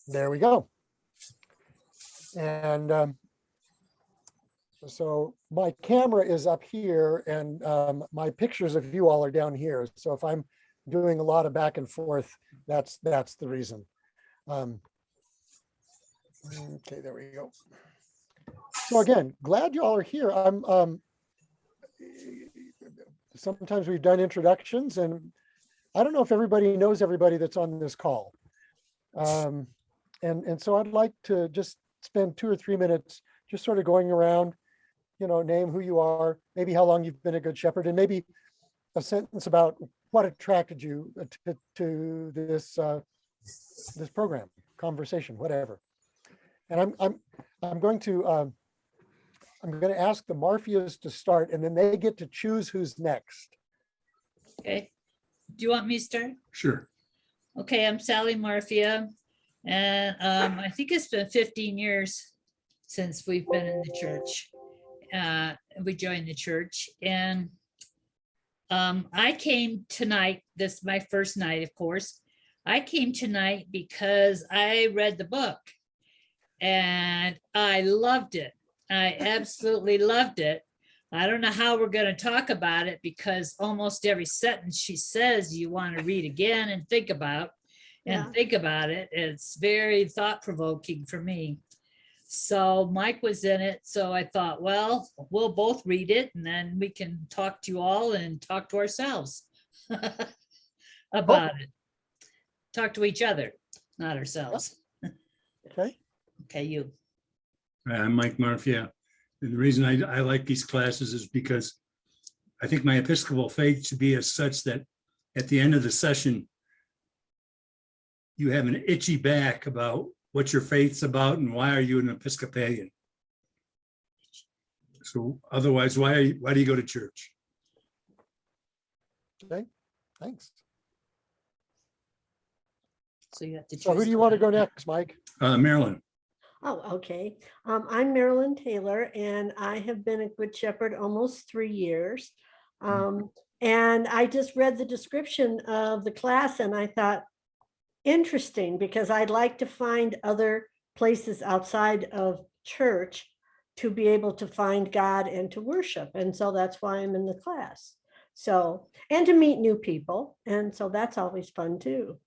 There we go. And so my camera is up here and my pictures of you all are down here. So if I'm doing a lot of back and forth, that's the reason. Okay, there we go. So again, glad you all are here. Sometimes we've done introductions and I don't know if everybody knows everybody that's on this call. And so I'd like to just spend 2 or 3 minutes just sort of going around, name who you are, maybe how long you've been a Good Shepherd, and maybe a sentence about what attracted you to this this program, conversation, whatever. And I'm going to ask the Marfias to start, and then they get to choose who's next. Okay. Do you want me to start? Sure. Okay, I'm Sally Marfia, and I think it's been 15 years since we've been in the church. We joined the church, and I came tonight. This is my first night, of course. I came tonight because I read the book, and I loved it. I absolutely loved it. I don't know how we're going to talk about it because almost every sentence she says you want to read again and think about it. It's very thought-provoking for me. So Mike was in it. So I thought, well, we'll both read it and then we can talk to you all and talk to ourselves about it. Talk to each other, not ourselves. Okay. Okay, you. I'm Mike Marfia. And the reason I like these classes is because I think my Episcopal faith should be as such that at the end of the session, you have an itchy back about what your faith's about and why are you an Episcopalian. So otherwise, why do you go to church? Okay, thanks. So you have to choose. So who do you want to go next, Mike? Marilyn. Oh, okay. I'm Marilyn Taylor, and I have been a Good Shepherd almost 3 years. And I just read the description of the class, and I thought, interesting, because I'd like to find other places outside of church to be able to find God and to worship. And so that's why I'm in the class. So, and to meet new people. And so that's always fun too.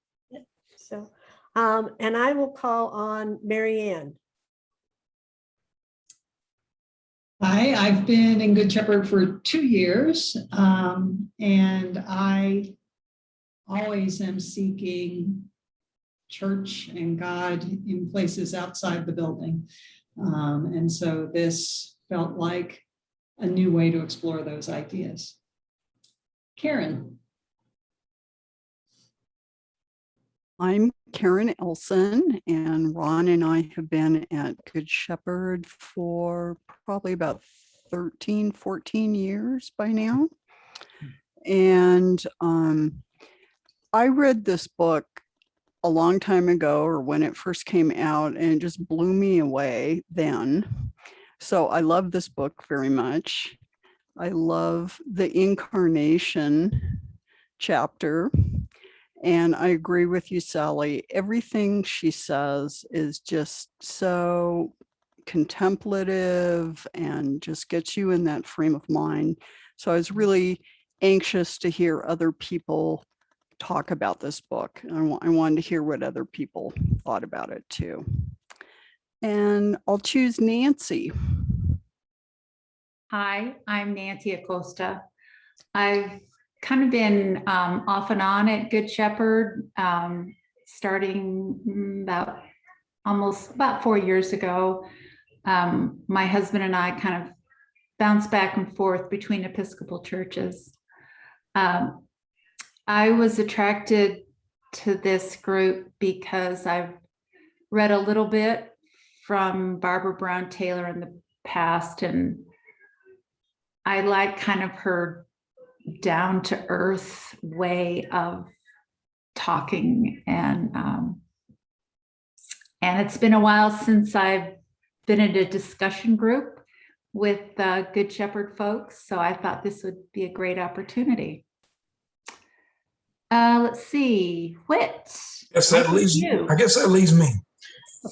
So, and I will call on Mary Ann. Hi, I've been in Good Shepherd for 2 years, and I always am seeking church and God in places outside the building. And so this felt like a new way to explore those ideas. Karen. I'm Karen Elson, and Ron and I have been at Good Shepherd for probably about 13, 14 years by now. And I read this book a long time ago, or when it first came out, and it just blew me away then. So I love this book very much. I love the incarnation chapter. And I agree with you, Sally. Everything she says is just so contemplative and just gets you in that frame of mind. So I was really anxious to hear other people talk about this book. I wanted to hear what other people thought about it too. And I'll choose Nancy. Hi, I'm Nancy Acosta. I've kind of been off and on at Good Shepherd, starting about 4 years ago. My husband and I kind of bounced back and forth between Episcopal churches. I was attracted to this group because I've read a little bit from Barbara Brown Taylor in the past, and I like kind of her down to earth way of talking, and it's been a while since I've been in a discussion group with Good Shepherd folks, so I thought this would be a great opportunity. Let's see, Whit. I guess that leaves me.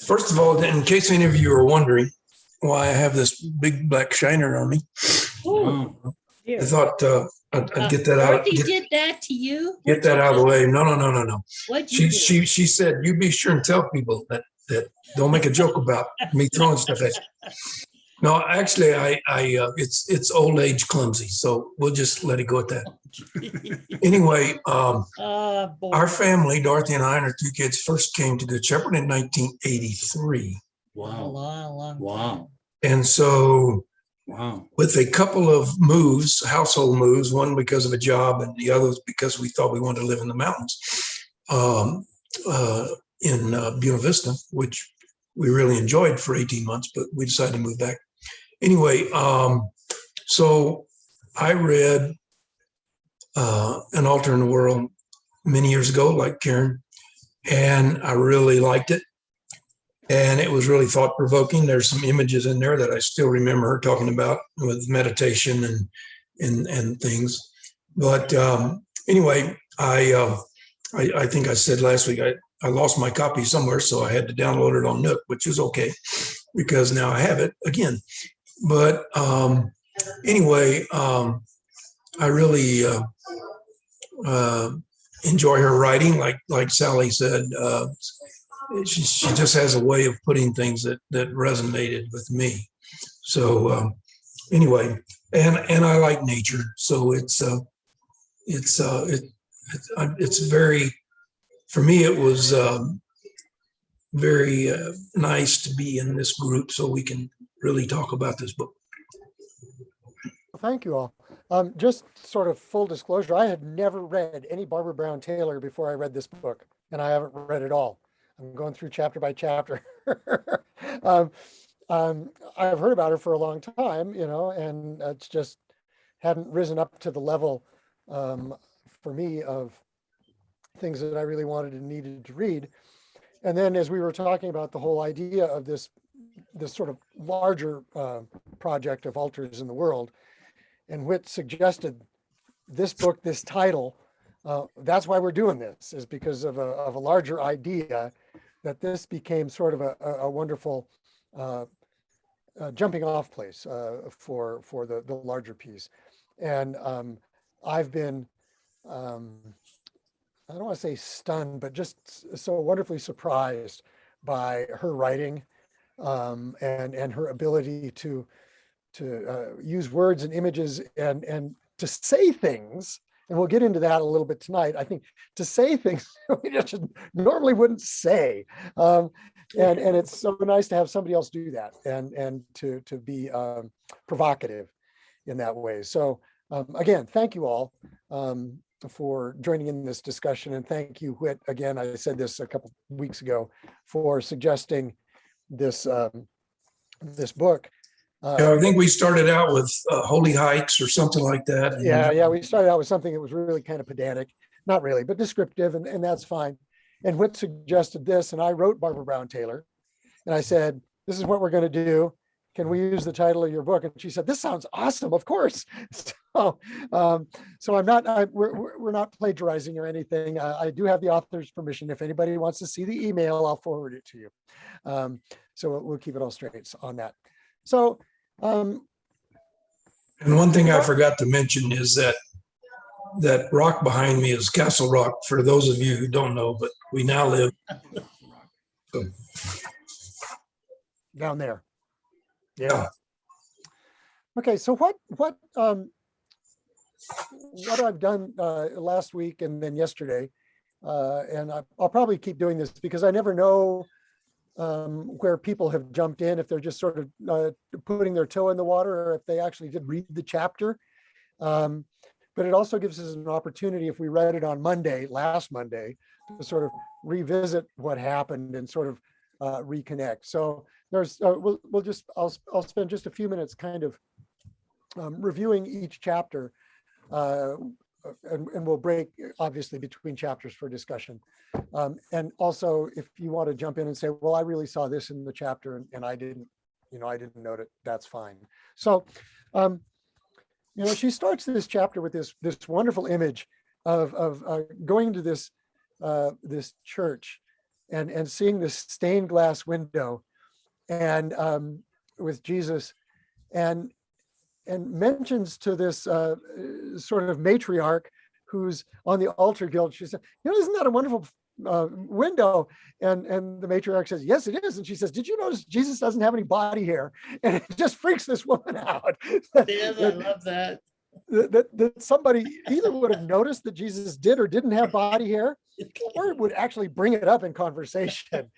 First of all, in case any of you are wondering why I have this big black shiner on me, Wow. I thought I'd get that out. Dorothy did that to you? Get that out of the way. No. What'd you do? She said, you be sure and tell people that don't make a joke about me throwing stuff at you. No, actually, I it's old age clumsy, so we'll just let it go at that. Anyway, Boy. our family, Dorothy and I and our two kids, first came to Good Shepherd in 1983. A Wow. long Wow. time. And so Wow. with a couple of moves, household moves, one because of a job and the other because we thought we wanted to live in the mountains in Buena Vista, which we really enjoyed for 18 months, but we decided to move back. Anyway, so I read An Altar in the World many years ago, like Karen, and I really liked it. And it was really thought provoking. There's some images in there that I still remember her talking about with meditation and things. But anyway, I think I said last week I lost my copy somewhere, so I had to download it on Nook, which is okay because now I have it again. But anyway, I really enjoy her writing. Like Sally said, she just has a way of putting things that resonated with me. So anyway, and I like nature, so it's very, for me it was very nice to be in this group so we can really talk about this book. Thank you all. Just sort of full disclosure, I had never read any Barbara Brown Taylor before I read this book, and I haven't read it all. I'm going through chapter by chapter. I've heard about her for a long time, and it's just hadn't risen up to the level for me of things that I really wanted and needed to read. And then as we were talking about the whole idea of this sort of larger project of altars in the world, and Whit suggested this book, this title, that's why we're doing this, is because of a larger idea that this became sort of a wonderful jumping off place for the larger piece. And I've been, I don't want to say stunned, but just so wonderfully surprised by her writing and her ability to use words and images and to say things. And we'll get into that a little bit tonight. I think to say things we just normally wouldn't say. And it's so nice to have somebody else do that and to be provocative in that way. So again, thank you all for joining in this discussion. And thank you, Whit, again, I said this a couple weeks ago, for suggesting this, this book. I think we started out with Holy Hikes or something like that. Yeah, we started out with something that was really kind of pedantic, not really, but descriptive, and that's fine. And Whit suggested this, and I wrote Barbara Brown Taylor, and I said, this is what we're going to do. Can we use the title of your book? And she said, this sounds awesome, of course. So I'm not, we're not plagiarizing or anything. I do have the author's permission. If anybody wants to see the email, I'll forward it to you. So we'll keep it all straight on that. So, and one thing I forgot to mention is that rock behind me is Castle Rock, for those of you who don't know, but we now live down there. Yeah. Okay, so what I've done last week and then yesterday, and I'll probably keep doing this because I never know where people have jumped in, if they're just sort of putting their toe in the water or if they actually did read the chapter. But it also gives us an opportunity, if we read it on Monday, last Monday, to sort of revisit what happened and sort of reconnect. So there's, I'll spend just a few minutes kind of reviewing each chapter, and we'll break obviously between chapters for discussion. And also, if you want to jump in and say, well, I really saw this in the chapter and I didn't note it, that's fine. So, she starts this chapter with this wonderful image of going to this church, and seeing this stained glass window and with Jesus, and mentions to this sort of matriarch who's on the altar guild. She said, isn't that a wonderful window? And the matriarch says, yes, it is. And she says, did you notice Jesus doesn't have any body hair? And it just freaks this woman out. Yeah, I love that. That somebody either would have noticed that Jesus did or didn't have body hair, or would actually bring it up in conversation.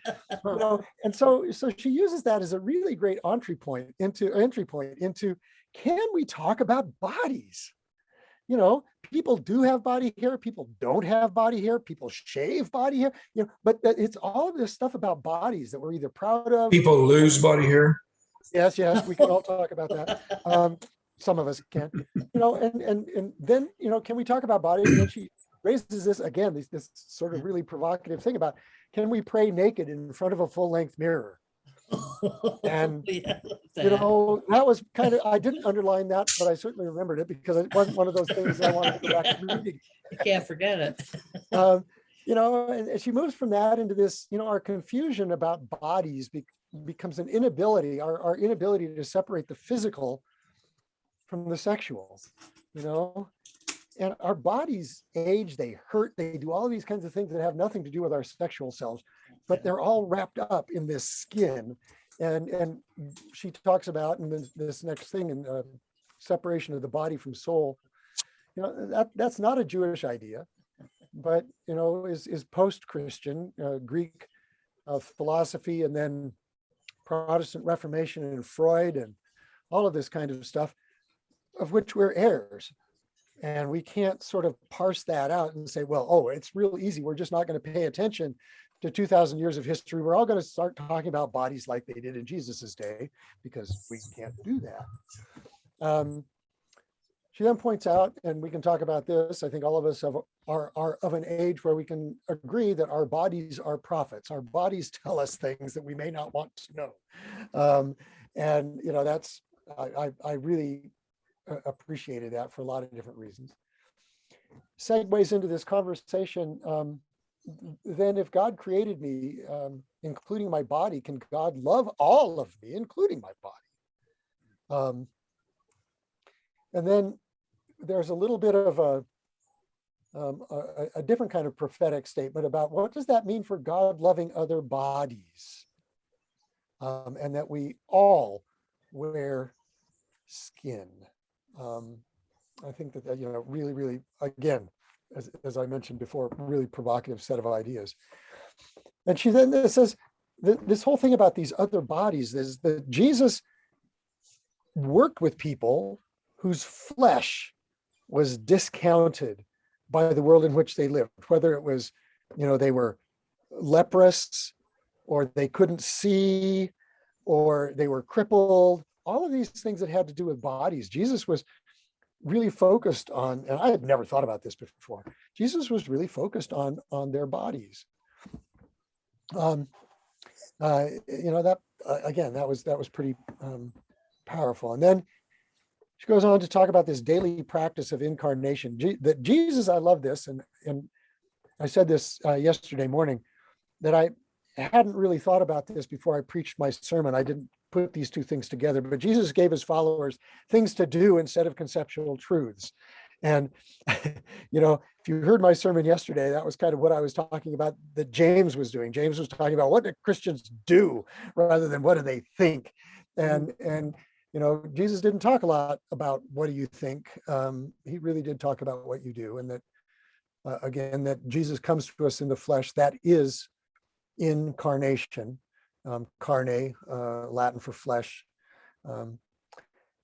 And so she uses that as a really great entry point into can we talk about bodies? People do have body hair, people don't have body hair, people shave body hair, but it's all of this stuff about bodies that we're either proud of. People lose body hair. Yes, we can all talk about that. Some of us can, and then, can we talk about bodies? And then she raises this again, this sort of really provocative thing about, can we pray naked in front of a full-length mirror? And that was kind of, I didn't underline that, but I certainly remembered it because it wasn't one of those things that I wanted to go back to reading. You can't forget it. And she moves from that into this, our confusion about bodies becomes an inability, our inability to separate the physical from the sexual, and our bodies age, they hurt, they do all of these kinds of things that have nothing to do with our sexual selves, but they're all wrapped up in this skin. And she talks about, and this next thing in separation of the body from soul, that's not a Jewish idea, but, is post-Christian Greek philosophy, and then Protestant Reformation and Freud and all of this kind of stuff, of which we're heirs. And we can't sort of parse that out and say, well, it's real easy. We're just not going to pay attention to 2,000 years of history. We're all going to start talking about bodies like they did in Jesus's day, because we can't do that. She then points out, and we can talk about this, I think all of us are of an age where we can agree that our bodies are prophets. Our bodies tell us things that we may not want to know. And that's, I really appreciated that for a lot of different reasons. Segues into this conversation. Then if God created me, including my body, can God love all of me, including my body? And then there's a little bit of a different kind of prophetic statement about what does that mean for God loving other bodies? And that we all wear skin. I think that, really, really, again, as I mentioned before, really provocative set of ideas. And she then says, this whole thing about these other bodies is that Jesus worked with people whose flesh was discounted by the world in which they lived, whether it was, they were leprous, or they couldn't see, or they were crippled, all of these things that had to do with bodies. Jesus was really focused on, and I had never thought about this before, Jesus was really focused on their bodies. That again, that was pretty powerful. And then she goes on to talk about this daily practice of incarnation. That Jesus, I love this, and I said this yesterday morning, that I hadn't really thought about this before I preached my sermon. I didn't put these two things together, but Jesus gave his followers things to do instead of conceptual truths. And, if you heard my sermon yesterday, that was kind of what I was talking about that James was doing. James was talking about what do Christians do rather than what do they think. And Jesus didn't talk a lot about what do you think. He really did talk about what you do. And that, again, that Jesus comes to us in the flesh, that is incarnation. Carne, Latin for flesh. And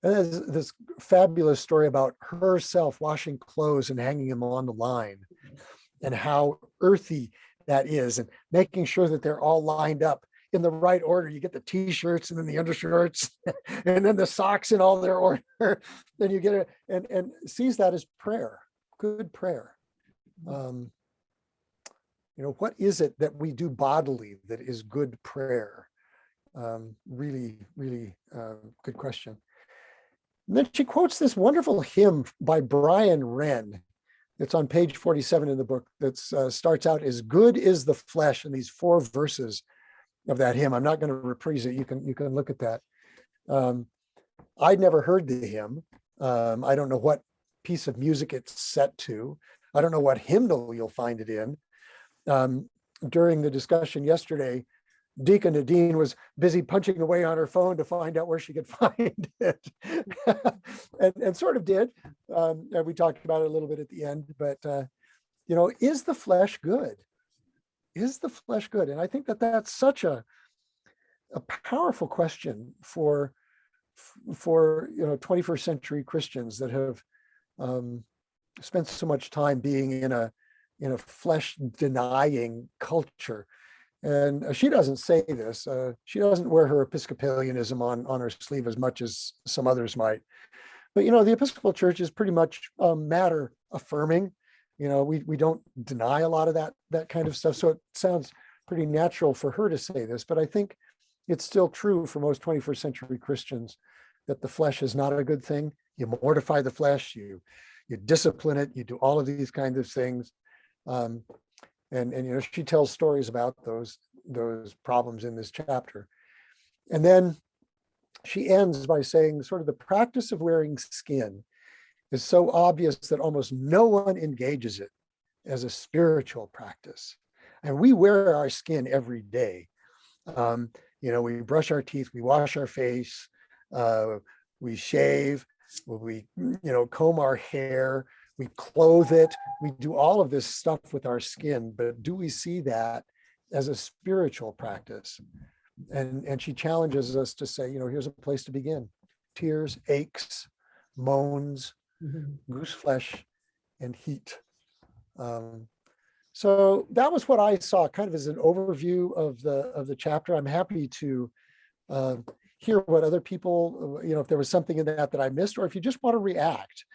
there's this fabulous story about herself washing clothes and hanging them on the line, and how earthy that is, and making sure that they're all lined up in the right order. You get the t-shirts and then the undershirts and then the socks in all their order. Then you get it and sees that as prayer, good prayer. What is it that we do bodily that is good prayer? Really, really good question. And then she quotes this wonderful hymn by Brian Wren It's on page 47 in the book that starts out as good is the flesh, and these 4 verses of that hymn. I'm not going to reprise it. You can look at that. I'd never heard the hymn. I don't know what piece of music it's set to. I don't know what hymnal you'll find it in. During the discussion yesterday, Deacon Nadine was busy punching away on her phone to find out where she could find it, and sort of did. And we talked about it a little bit at the end, but is the flesh good? Is the flesh good? And I think that that's such a powerful question for 21st century Christians that have spent so much time being in a flesh denying culture. And she doesn't say this. She doesn't wear her Episcopalianism on her sleeve as much as some others might. But the Episcopal Church is pretty much matter affirming. We don't deny a lot of that kind of stuff. So it sounds pretty natural for her to say this. But I think it's still true for most 21st century Christians that the flesh is not a good thing. You mortify the flesh. You discipline it. You do all of these kinds of things. And she tells stories about those problems in this chapter. And then she ends by saying sort of the practice of wearing skin is so obvious that almost no one engages it as a spiritual practice. And we wear our skin every day. We brush our teeth, we wash our face, we shave, we comb our hair, we clothe it, we do all of this stuff with our skin, but do we see that as a spiritual practice? And she challenges us to say, here's a place to begin. Tears, aches, moans, goose flesh, and heat. So that was what I saw kind of as an overview of the chapter. I'm happy to hear what other people, if there was something in that I missed, or if you just want to react.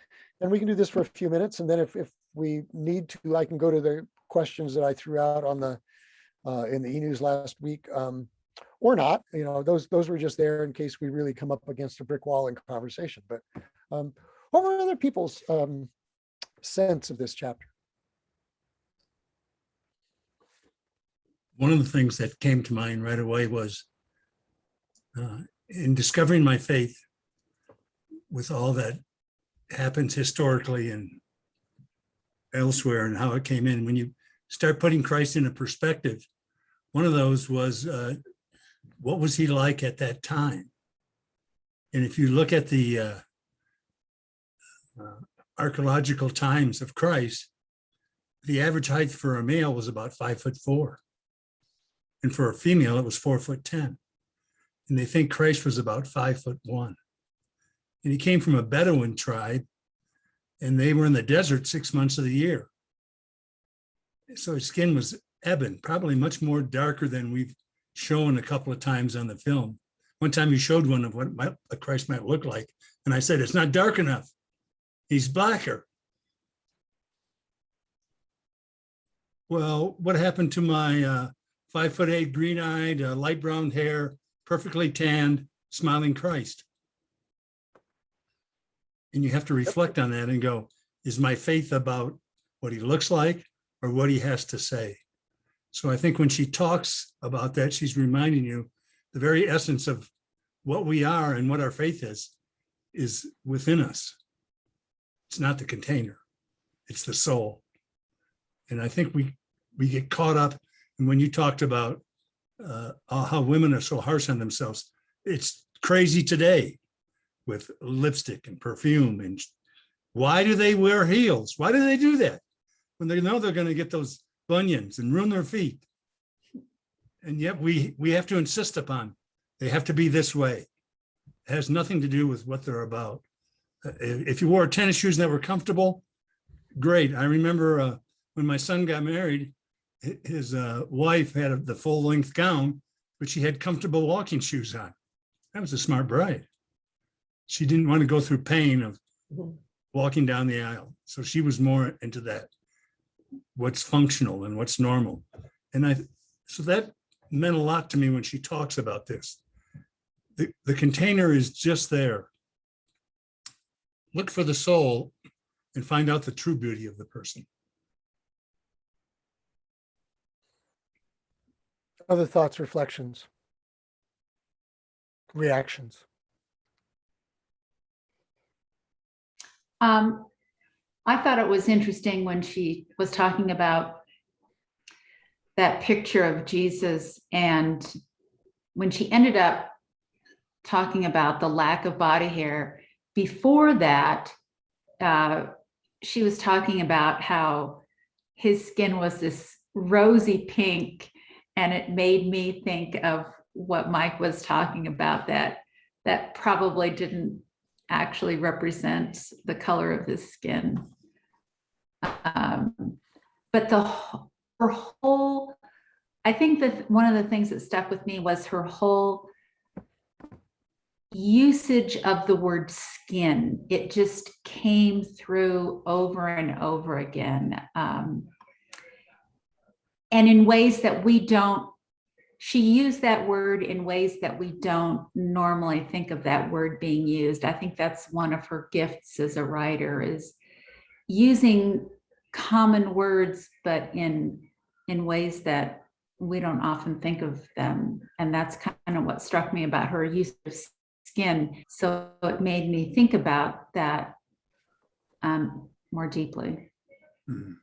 And we can do this for a few minutes, and then if we need to, I can go to the questions that I threw out on in the e-news last week, or not. Those were just there in case we really come up against a brick wall in conversation. But what were other people's sense of this chapter? One of the things that came to mind right away was in discovering my faith with all that happens historically and elsewhere and how it came in. When you start putting Christ in a perspective, one of those was, what was he like at that time? And if you look at the archaeological times of Christ, the average height for a male was about 5'4". And for a female, it was 4'10". And they think Christ was about 5'1". And he came from a Bedouin tribe, and they were in the desert 6 months of the year. So his skin was ebon, probably much more darker than we've shown a couple of times on the film. One time you showed one of what Christ might look like, and I said, it's not dark enough. He's blacker. Well, what happened to my 5'8", green-eyed, light brown hair, perfectly tanned, smiling Christ? And you have to reflect on that and go, is my faith about what he looks like or what he has to say? So I think when she talks about that, she's reminding you the very essence of what we are and what our faith is within us. It's not the container, it's the soul. And I think we get caught up. And when you talked about how women are so harsh on themselves, it's crazy today with lipstick and perfume. And why do they wear heels? Why do they do that when they know they're going to get those bunions and ruin their feet? And yet we have to insist upon they have to be this way. It has nothing to do with what they're about. If you wore tennis shoes that were comfortable, great. I remember when my son got married, his wife had the full-length gown, but she had comfortable walking shoes on. That was a smart bride. She didn't want to go through pain of walking down the aisle. So she was more into that, what's functional and what's normal. And so that meant a lot to me when she talks about this. The container is just there. Look for the soul and find out the true beauty of the person. Other thoughts, reflections, reactions? I thought it was interesting when she was talking about that picture of Jesus, and when she ended up talking about the lack of body hair. Before that, she was talking about how his skin was this rosy pink, and it made me think of what Mike was talking about, that probably didn't actually represent the color of his skin. But her whole, I think that one of the things that stuck with me was her whole usage of the word skin. It just came through over and over again. And in ways that we don't, she used that word in ways that we don't normally think of that word being used. I think that's one of her gifts as a writer, is using common words, but in ways that we don't often think of them. And that's kind of what struck me about her use of skin. So it made me think about that more deeply. Mhm.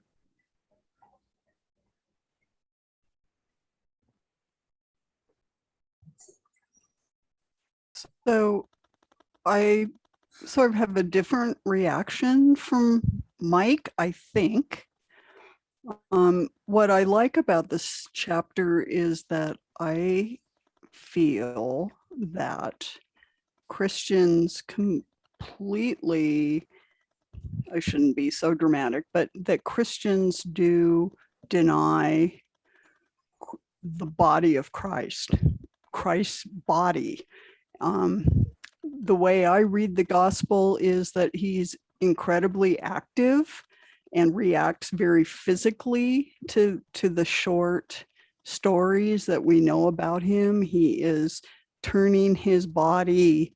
So I sort of have a different reaction from Mike, I think. What I like about this chapter is that I feel that Christians completely, I shouldn't be so dramatic, but that Christians do deny the body of Christ, Christ's body. The way I read the gospel is that he's incredibly active and reacts very physically to the short stories that we know about him. He is turning his body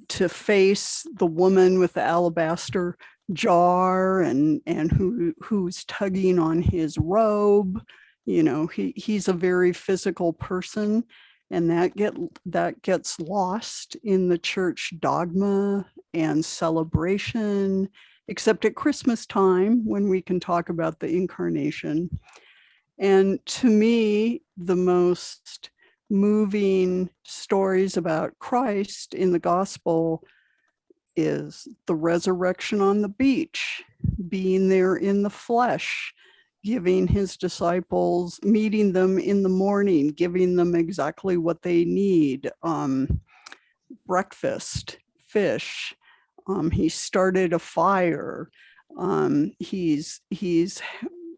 to face the woman with the alabaster jar and who's tugging on his robe. You know, he's a very physical person, and that gets lost in the church dogma and celebration, except at Christmas time when we can talk about the incarnation. And to me, the most moving stories about Christ in the gospel is the resurrection on the beach, being there in the flesh, giving his disciples, meeting them in the morning, giving them exactly what they need, breakfast, fish. He started a fire. He's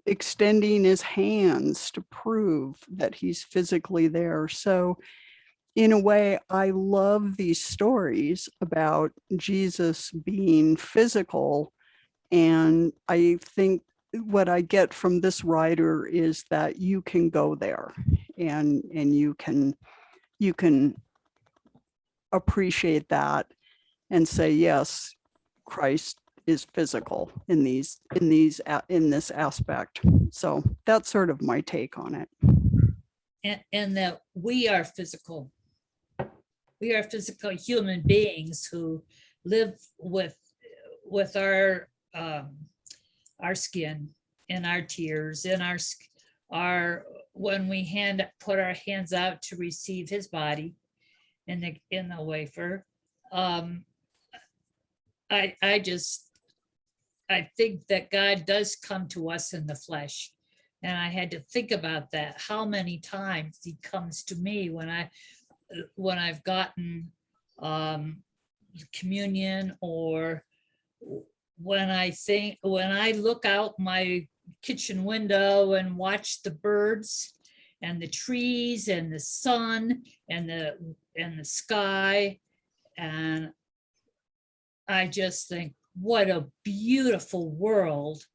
extending his hands to prove that he's physically there. So in a way, I love these stories about Jesus being physical. And I think what I get from this writer is that you can go there and you can appreciate that and say, yes, Christ is physical in this aspect. So that's sort of my take on it. And that we are physical. We are physical human beings who live with our skin and our tears and our when we put our hands out to receive his body in the wafer. I think that God does come to us in the flesh. And I had to think about that, how many times he comes to me when I've gotten communion, or when I look out my kitchen window and watch the birds and the trees and the sun and the sky, and I just think, what a beautiful world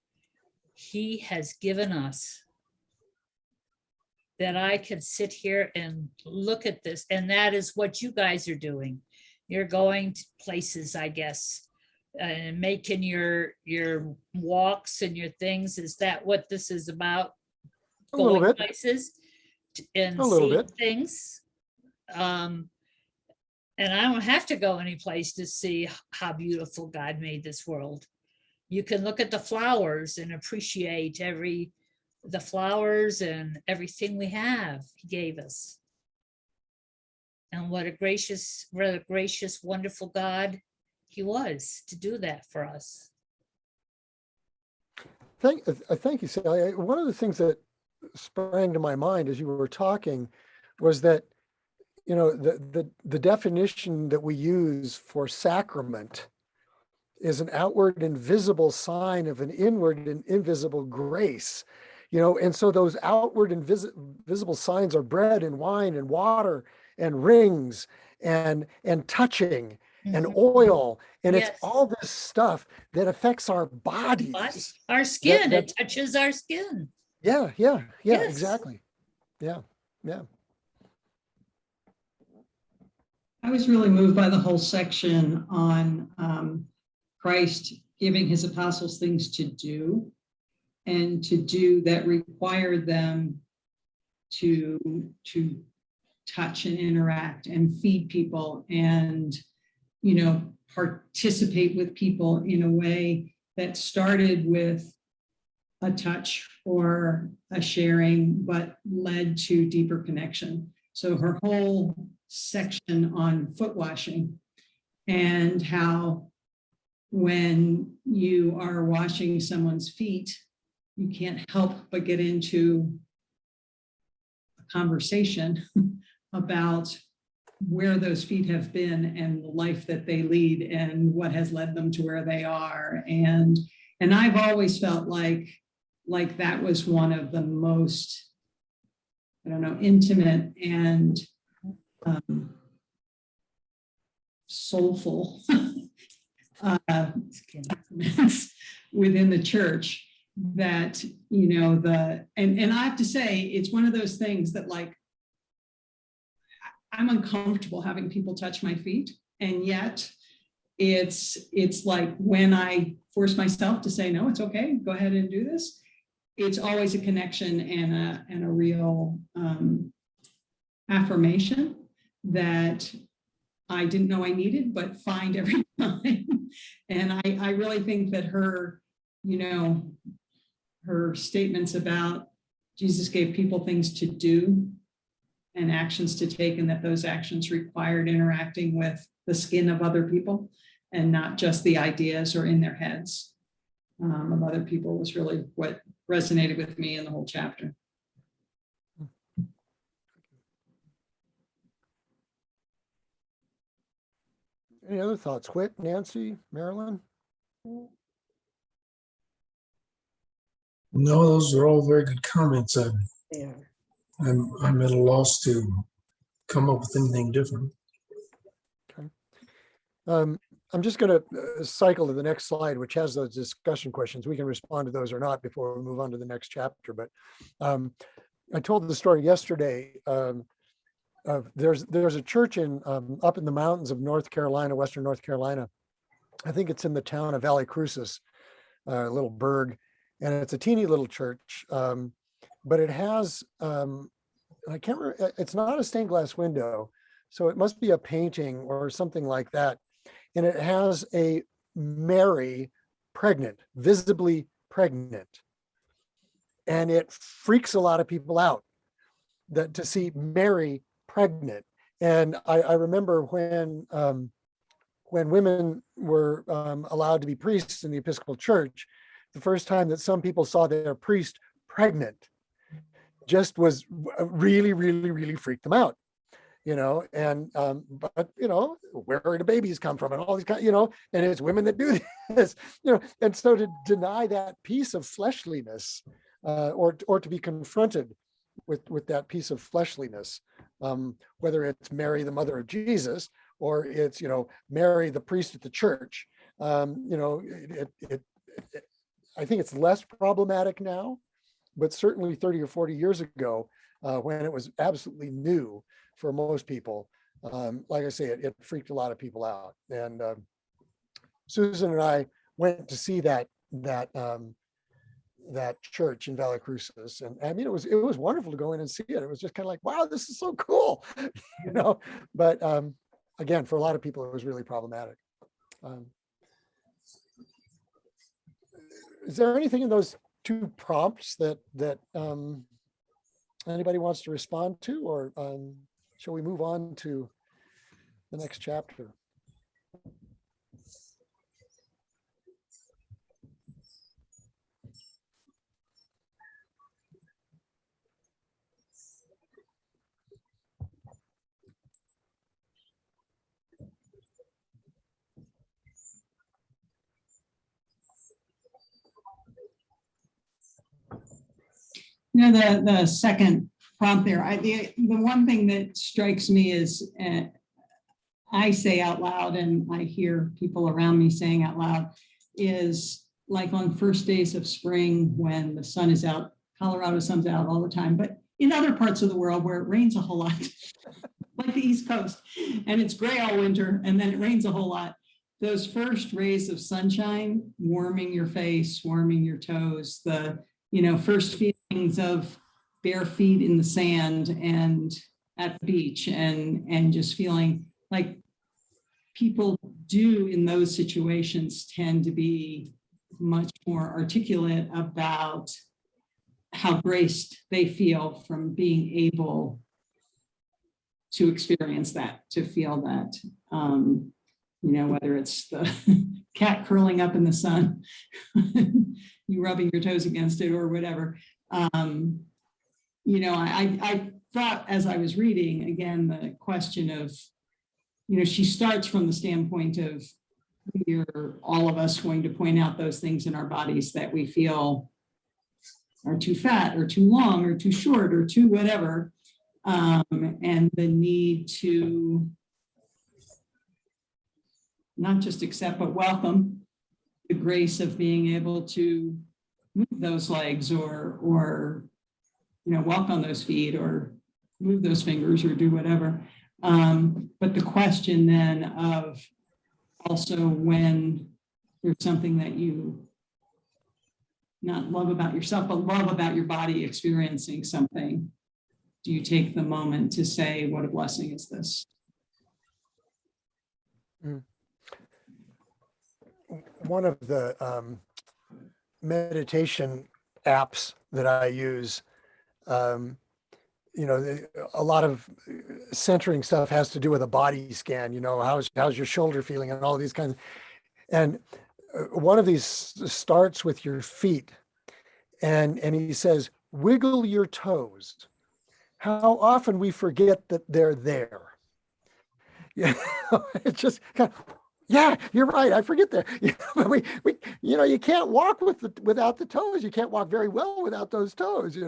he has given us, that I can sit here and look at this. And that is what you guys are doing. You're going to places, I guess, and making your walks and your things. Is that what this is about? A little Going bit. places and A little seeing bit. things. And I don't have to go any place to see how beautiful God made this world. You can look at the flowers and appreciate the flowers and everything we have He gave us. And what a gracious, wonderful God He was to do that for us. Thank you, Sally. One of the things that sprang to my mind as you were talking was that, you know, the definition that we use for sacrament is an outward and visible sign of an inward and invisible grace, you know, and so those outward and visible signs are bread and wine and water and rings and touching and Mhm. oil, and Yes. it's all this stuff that affects our bodies. Our skin, that- it touches our skin. Yeah, Yes. exactly. Yeah. I was really moved by the whole section on Christ giving his apostles things to do, and to do that required them to touch and interact and feed people and, you know, participate with people in a way that started with a touch or a sharing, but led to deeper connection. So her whole section on foot washing and how when you are washing someone's feet, you can't help but get into a conversation about where those feet have been and the life that they lead and what has led them to where they are. And I've always felt like that was one of the most, I don't know, intimate and soulful within the church, that, you know, and I have to say, it's one of those things that, like, I'm uncomfortable having people touch my feet, and yet it's like when I force myself to say, no, it's okay, go ahead and do this, it's always a connection and a real affirmation that I didn't know I needed, but find every time. And I really think that her, you know, her statements about Jesus gave people things to do and actions to take, and that those actions required interacting with the skin of other people and not just the ideas or in their heads of other people, was really what resonated with me in the whole chapter. Any other thoughts? Whit, Nancy, Marilyn? No, those are all very good comments. Yeah. I'm at a loss to come up with anything different. I'm just going to cycle to the next slide, which has those discussion questions. We can respond to those or not before we move on to the next chapter. But I told the story yesterday. There's a church in up in the mountains of North Carolina, Western North Carolina. I think it's in the town of Valley Crucis, a little burg, and it's a teeny little church. But it has, I can't remember, it's not a stained glass window, so it must be a painting or something like that. And it has a Mary pregnant, visibly pregnant. And it freaks a lot of people out to see Mary pregnant. And I remember when women were allowed to be priests in the Episcopal Church, the first time that some people saw their priest pregnant just was really, really, really freaked them out. You know, and but you know, where do babies come from and all these kind, you know, and it's women that do this, you know, and so to deny that piece of fleshliness, or to be confronted with that piece of fleshliness, whether it's Mary, the mother of Jesus, or it's, you know, Mary, the priest at the church, you know, I think it's less problematic now, but certainly 30 or 40 years ago, when it was absolutely new for most people, like I say, it freaked a lot of people out. And Susan and I went to see that church in Valley Cruces, and I mean it was wonderful to go in and see it. It was just kind of like, wow, this is so cool, you know. But again, for a lot of people, it was really problematic. Is there anything in those two prompts that anybody wants to respond to, or shall we move on to the next chapter? You know, the second prompt there, the one thing that strikes me is I say out loud, and I hear people around me saying out loud, is like on first days of spring when the sun is out. Colorado sun's out all the time, but in other parts of the world where it rains a whole lot, like the East Coast, and it's gray all winter, and then it rains a whole lot. Those first rays of sunshine warming your face, warming your toes, the first feelings of bare feet in the sand and at the beach, and just feeling like people do in those situations tend to be much more articulate about how graced they feel from being able to experience that, to feel that, whether it's the cat curling up in the sun, you rubbing your toes against it or whatever. I thought as I was reading, again, the question of, she starts from the standpoint of we're all of us going to point out those things in our bodies that we feel are too fat or too long or too short or too whatever, and the need to not just accept but welcome the grace of being able to move those legs or walk on those feet or move those fingers or do whatever. But the question then of also when there's something that you not love about yourself, but love about your body experiencing something, do you take the moment to say, what a blessing is this? One of the meditation apps that I use, a lot of centering stuff has to do with a body scan, how's your shoulder feeling and all these kinds. And one of these starts with your feet, and he says, wiggle your toes. How often we forget that they're there. It's just kind of, yeah, you're right. I forget that. You can't walk without the toes. You can't walk very well without those toes.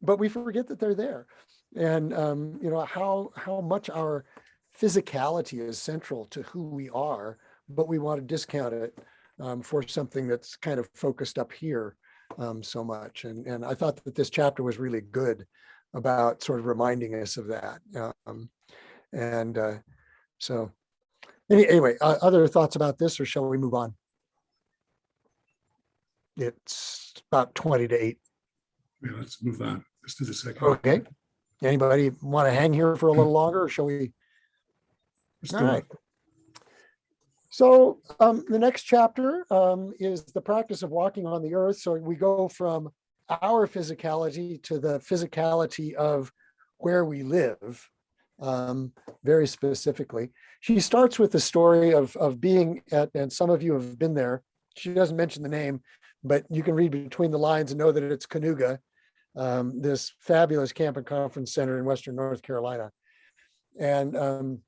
But we forget that they're there, and how much our physicality is central to who we are, but we want to discount it for something that's kind of focused up here so much. And I thought that this chapter was really good about sort of reminding us of that. So. Anyway, other thoughts about this, or shall we move on? It's about 20 to 8. Yeah, let's move on. Let's do the second. one. Okay. Anybody want to hang here for a little longer, or shall we? Let's All go. right. So the next chapter is the practice of walking on the earth. So we go from our physicality to the physicality of where we live, very specifically. She starts with the story of being at, and some of you have been there. She doesn't mention the name, but you can read between the lines and know that it's Canoga, this fabulous camp and conference center in Western North Carolina. And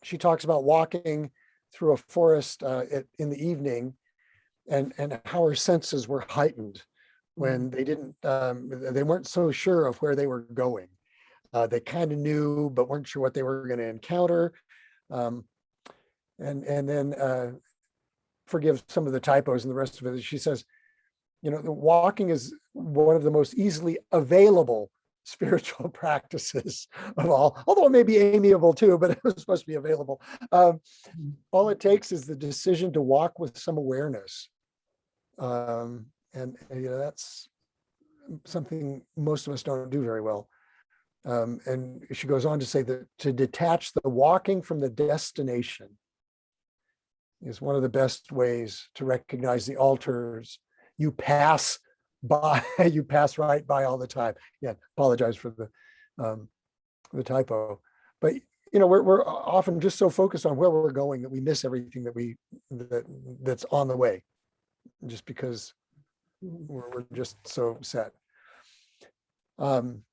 she talks about walking through a forest in the evening, and how her senses were heightened when they weren't so sure of where they were going. They kind of knew, but weren't sure what they were going to encounter. And then forgive some of the typos and the rest of it. She says, the walking is one of the most easily available spiritual practices of all, although it may be amiable too, but it was supposed to be available. All it takes is the decision to walk with some awareness. And that's something most of us don't do very well. And she goes on to say that to detach the walking from the destination is one of the best ways to recognize the altars you pass by, you pass right by all the time. Yeah, apologize for the typo. But we're often just so focused on where we're going that we miss everything that's on the way, just because we're just so set. And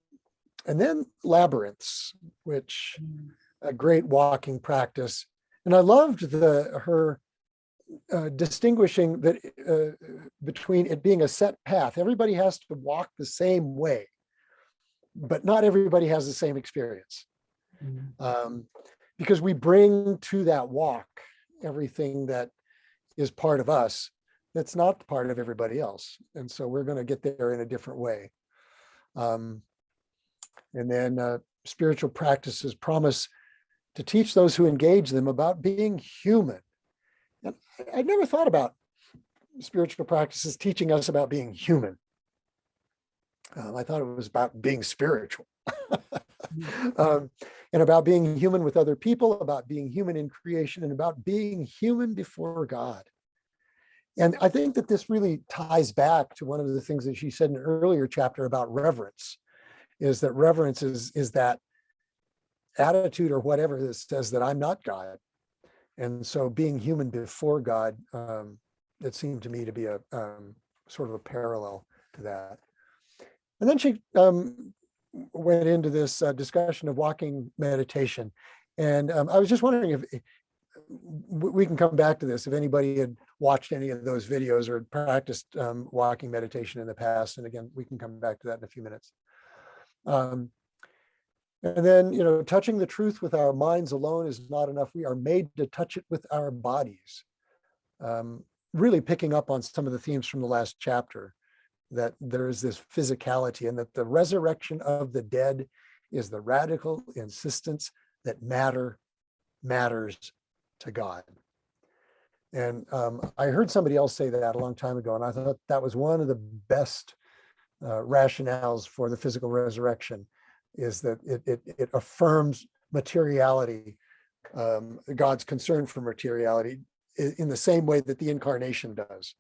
then labyrinths, which a great walking practice. And I loved her distinguishing that between it being a set path. Everybody has to walk the same way, but not everybody has the same experience. Because we bring to that walk everything that is part of us that's not part of everybody else. And so we're going to get there in a different way. And then spiritual practices promise to teach those who engage them about being human. And I'd never thought about spiritual practices teaching us about being human. I thought it was about being spiritual. And about being human with other people, about being human in creation, and about being human before God. And I think that this really ties back to one of the things that she said in an earlier chapter about reverence, is that reverence is that attitude or whatever that says that I'm not God. And so being human before God, it seemed to me to be a sort of a parallel to that. And then she went into this discussion of walking meditation. And I was just wondering if we can come back to this, if anybody had watched any of those videos or had practiced walking meditation in the past. And again, we can come back to that in a few minutes. And then, touching the truth with our minds alone is not enough. We are made to touch it with our bodies. Really picking up on some of the themes from the last chapter, that there is this physicality, and that the resurrection of the dead is the radical insistence that matter matters to God. And I heard somebody else say that a long time ago, and I thought that was one of the best rationales for the physical resurrection, is that it affirms materiality, God's concern for materiality, in the same way that the incarnation does,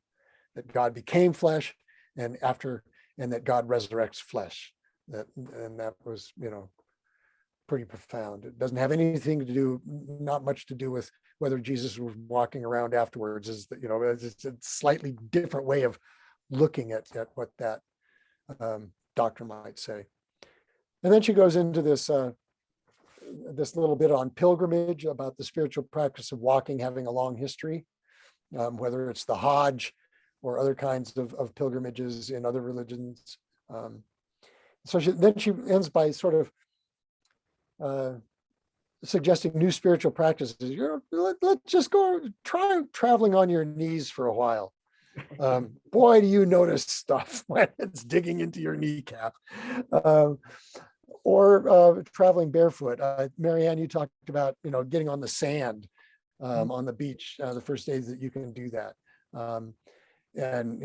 that God became flesh, and that God resurrects flesh. And that was, pretty profound. It doesn't have anything to do, not much to do with whether Jesus was walking around afterwards. Is that, it's a slightly different way of looking at what that doctor might say. And then she goes into this little bit on pilgrimage, about the spiritual practice of walking having a long history, whether it's the Hajj or other kinds of pilgrimages in other religions. So then she ends by sort of suggesting new spiritual practices. Let's just go try traveling on your knees for a while. Boy, do you notice stuff when it's digging into your kneecap. Or traveling barefoot. Marianne, you talked about, getting on the sand on the beach the first days that you can do that. And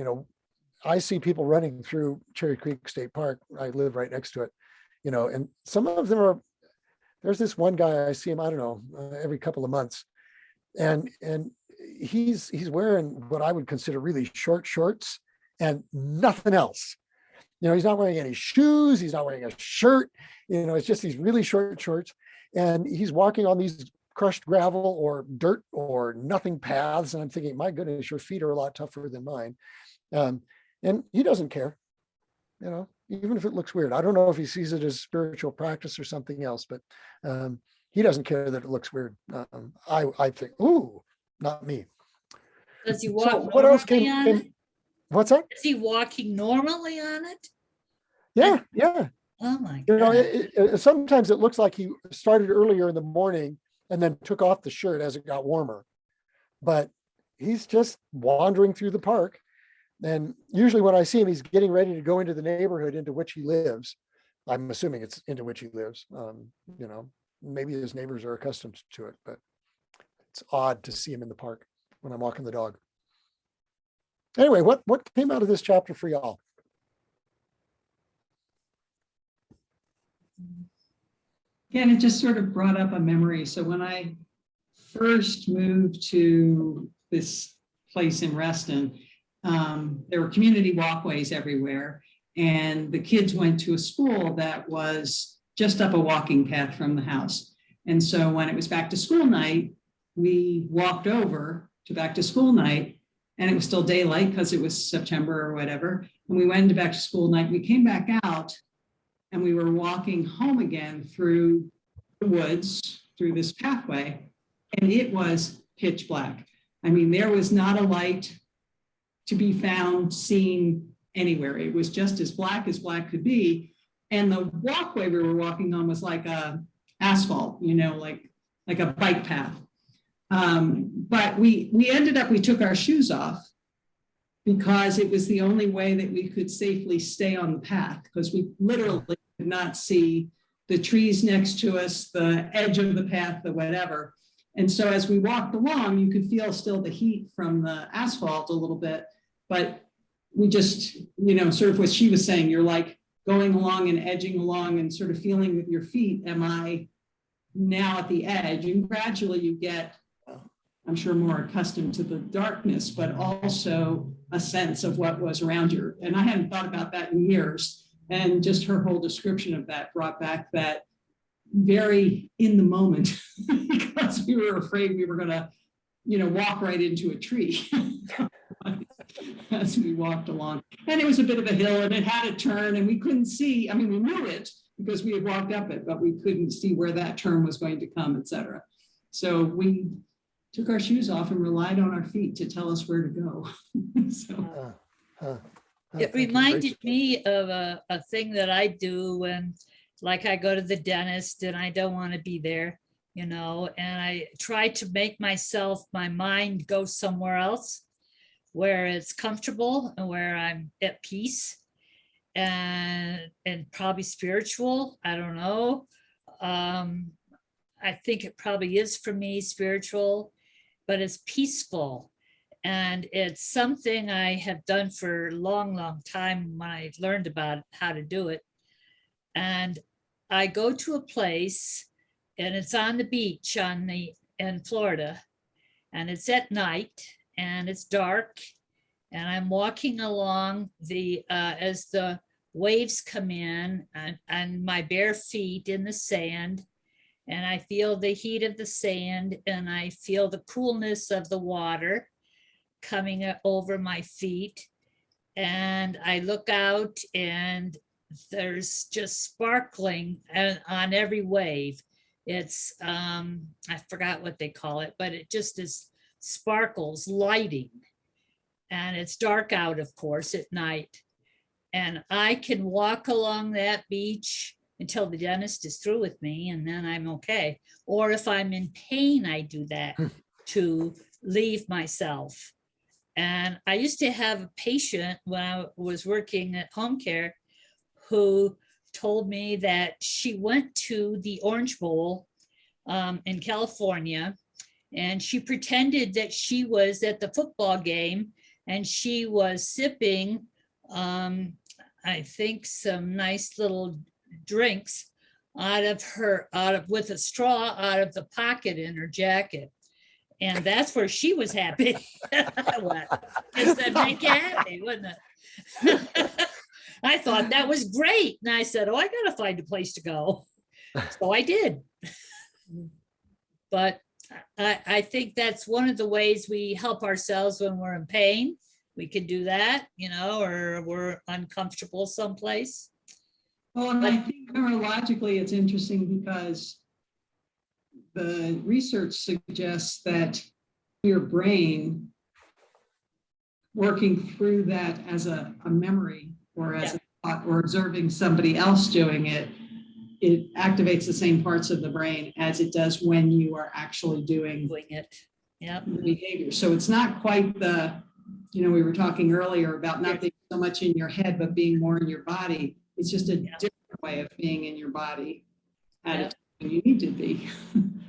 I see people running through Cherry Creek State Park. I live right next to it, and some of them there's this one guy, I see him, I don't know, every couple of months. And he's wearing what I would consider really short shorts and nothing else. He's not wearing any shoes. He's not wearing a shirt. It's just these really short shorts. And he's walking on these crushed gravel or dirt or nothing paths. And I'm thinking, my goodness, your feet are a lot tougher than mine. And he doesn't care, even if it looks weird. I don't know if he sees it as spiritual practice or something else, but he doesn't care that it looks weird. I think, ooh, not me. Does he walk So what else normally on it? What's that? Is he walking normally on it? Yeah. Oh my God. Sometimes it looks like he started earlier in the morning and then took off the shirt as it got warmer. But he's just wandering through the park. And usually when I see him, he's getting ready to go into the neighborhood into which he lives. I'm assuming it's into which he lives. You know, maybe his neighbors are accustomed to it, but it's odd to see him in the park when I'm walking the dog. Anyway, what came out of this chapter for y'all? Again, it just sort of brought up a memory. So when I first moved to this place in Reston, there were community walkways everywhere. And the kids went to a school that was just up a walking path from the house. And so when it was back to school night, we walked over to back to school night, and it was still daylight because it was September or whatever. And we went to back to school night. We came back out and we were walking home again through the woods, through this pathway, and it was pitch black. I mean, there was not a light to be found, seen anywhere. It was just as black could be. And the walkway we were walking on was like a asphalt, you know, like a bike path. But we ended up, we took our shoes off because it was the only way that we could safely stay on the path, because we literally could not see the trees next to us, the edge of the path, the whatever. And so as we walked along, you could feel still the heat from the asphalt a little bit, but we just, you know, sort of what she was saying, you're like going along and edging along and sort of feeling with your feet, am I now at the edge? And gradually you get, I'm sure, more accustomed to the darkness, but also a sense of what was around you. And I hadn't thought about that in years. And just her whole description of that brought back that very in the moment, because we were afraid we were going to, you know, walk right into a tree as we walked along. And it was a bit of a hill and it had a turn and we couldn't see. I mean, we knew it because we had walked up it, but we couldn't see where that turn was going to come, et cetera. So we took our shoes off and relied on our feet to tell us where to go. So. It reminded me of a thing that I do when, like, I go to the dentist and I don't want to be there, you know, and I try to make my mind go somewhere else where it's comfortable and where I'm at peace and probably spiritual. I don't know. I think it probably is for me spiritual, but it's peaceful. And it's something I have done for a long, long time when I learned about how to do it. And I go to a place and it's on the beach in Florida, and it's at night and it's dark. And I'm walking along as the waves come in and my bare feet in the sand. And I feel the heat of the sand and I feel the coolness of the water coming over my feet. And I look out and there's just sparkling on every wave. It's, I forgot what they call it, but it just is sparkles, lighting. And it's dark out, of course, at night. And I can walk along that beach until the dentist is through with me, and then I'm okay. Or if I'm in pain, I do that to leave myself. And I used to have a patient when I was working at home care who told me that she went to the Orange Bowl in California, and she pretended that she was at the football game and she was sipping, I think, some nice little drinks with a straw out of the pocket in her jacket. And that's where she was happy. Because that'd make you happy, wouldn't it? I thought that was great. And I said, oh, I gotta find a place to go. So I did. But I think that's one of the ways we help ourselves when we're in pain. We can do that, you know, or we're uncomfortable someplace. Well, and I think neurologically, it's interesting because the research suggests that your brain working through that as a memory or as a thought or observing somebody else doing it, it activates the same parts of the brain as it does when you are actually doing it. Yeah. The behavior. So it's not quite the, you know, we were talking earlier about not being so much in your head, but being more in your body. It's just a different way of being in your body at Yep. when you need to be,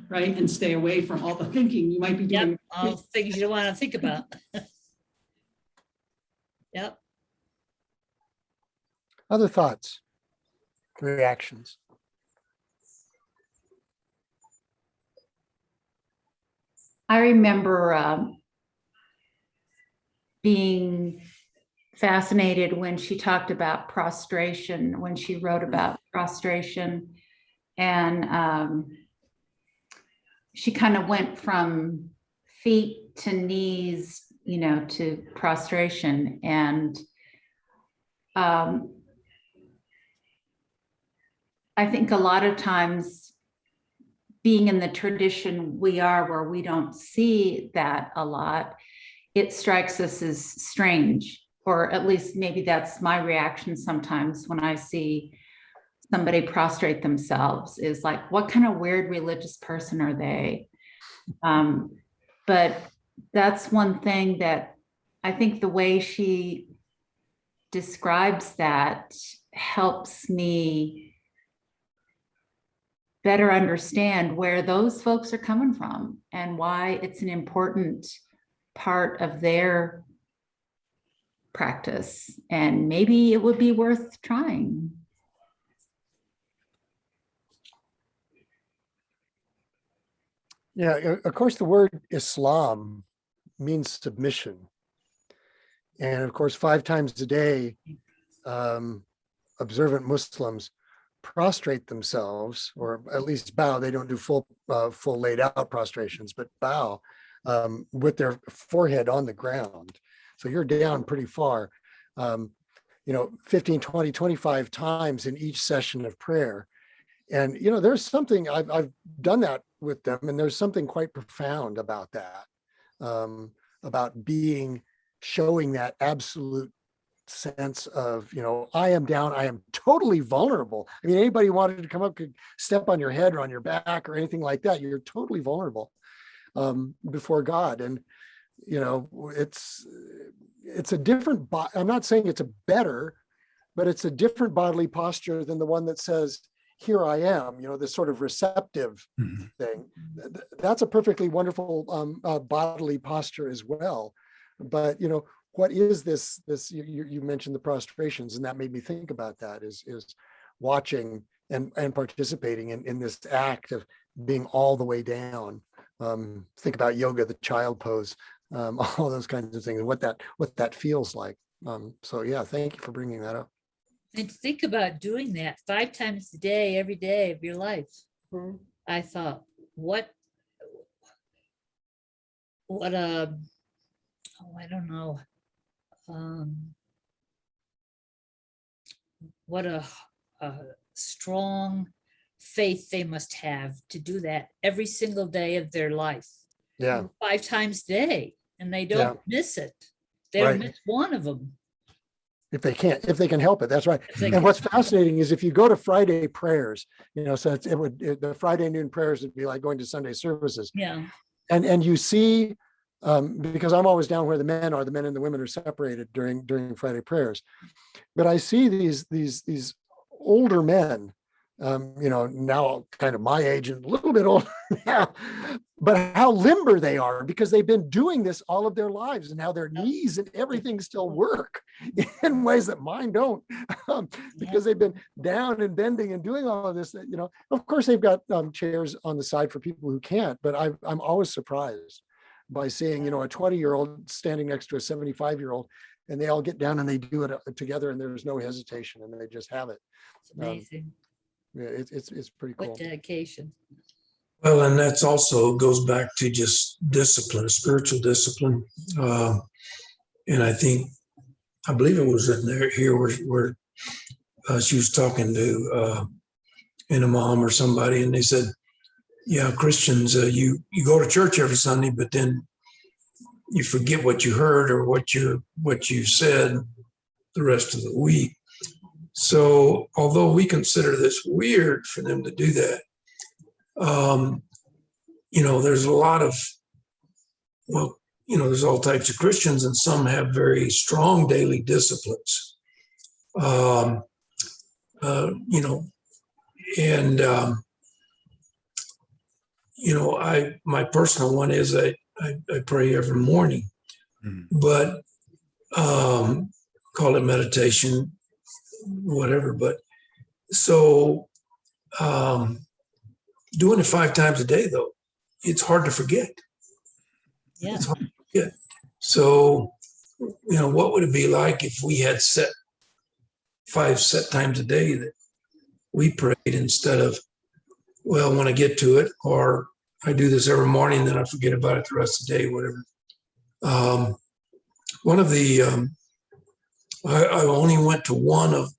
right? And stay away from all the thinking you might be doing. Yep, all things you don't want to think about. Yep. Other thoughts, reactions? I remember being fascinated when she talked about prostration, when she wrote about prostration. And she kind of went from feet to knees, you know, to prostration. And I think a lot of times being in the tradition we are, where we don't see that a lot, it strikes us as strange, or at least maybe that's my reaction sometimes when I see somebody prostrate themselves, is like, what kind of weird religious person are they? But that's one thing that I think the way she describes that helps me better understand where those folks are coming from and why it's an important part of their practice. And maybe it would be worth trying. Yeah, of course, the word Islam means submission. And of course, 5 times a day, observant Muslims prostrate themselves, or at least bow. They don't do full laid out prostrations, but bow with their forehead on the ground. So you're down pretty far, 15, 20, 25 times in each session of prayer. And, there's something, I've done that with them, and there's something quite profound about that, about showing that absolute sense of, I am down, I am totally vulnerable. I mean, anybody who wanted to come up could step on your head or on your back or anything like that. You're totally vulnerable before God. And, it's a different, I'm not saying it's a better, but it's a different bodily posture than the one that says, here I am, this sort of receptive thing. That's a perfectly wonderful bodily posture as well. But, what is this, you mentioned the prostrations, and that made me think about that, is watching and participating in this act of being all the way down. Think about yoga, the child pose, all those kinds of things, and what that feels like. So yeah, thank you for bringing that up. And think about doing that 5 times a day, every day of your life. Mhm. I thought, what I don't know. What a strong faith they must have to do that every single day of their life. Yeah. 5 times a day, and they don't miss it. They Right. don't miss one of them. If they can help it, that's right. If they And can. what's fascinating is if you go to Friday prayers, so the Friday noon prayers would be like going to Sunday services, Yeah. and you see, because I'm always down where the men and the women are separated during Friday prayers, but I see these older men, now kind of my age and a little bit older now, but how limber they are, because they've been doing this all of their lives, and how their knees and everything still work in ways that mine don't, because they've been down and bending and doing all of this. Of course they've got chairs on the side for people who can't, but I'm always surprised by seeing, a 20-year-old standing next to a 75-year-old, and they all get down and they do it together, and there's no hesitation, and they just have it. It's amazing. Yeah, it's pretty cool. What dedication. Well, and that's also goes back to just discipline, spiritual discipline. And I believe it was in there here where she was talking to an imam or somebody, and they said, yeah, Christians, you go to church every Sunday, but then you forget what you heard or what you said the rest of the week. So although we consider this weird for them to do that, there's a lot of, there's all types of Christians, and some have very strong daily disciplines. you know, and, you know, my personal one is I pray every morning, but call it meditation, whatever. But so doing it 5 times a day, though, it's hard to forget. Yeah. It's hard to forget. So, you know, what would it be like if we had set 5 set times a day that we prayed instead of, well, when I get to it, or I do this every morning, then I forget about it the rest of the day, whatever. One of the, I only went to one of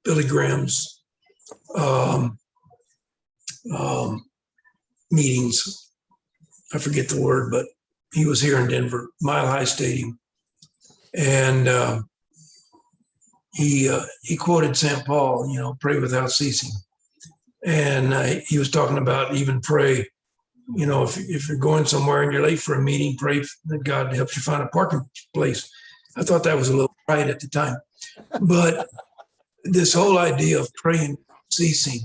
Billy Graham's meetings. I forget the word, but he was here in Denver, Mile High Stadium. And he quoted St. Paul, you know, pray without ceasing. And he was talking about even pray, you know, if you're going somewhere and you're late for a meeting, pray that God helps you find a parking place. I thought that was a little right at the time. But this whole idea of praying ceasing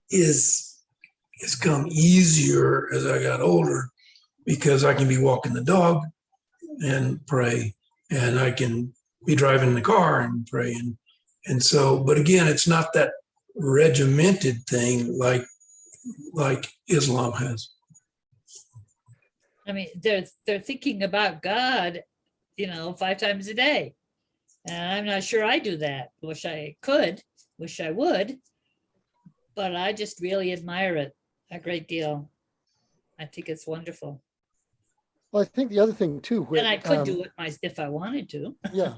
it's come easier as I got older, because I can be walking the dog and pray, and I can be driving the car and pray. And so, but again, it's not that regimented thing like Islam has. I mean, they're thinking about God, you know, 5 times a day. And I'm not sure I do that. Wish I could, wish I would. But I just really admire it a great deal. I think it's wonderful. Well, I think the other thing too, Whit, And I could do it if I wanted to. yeah.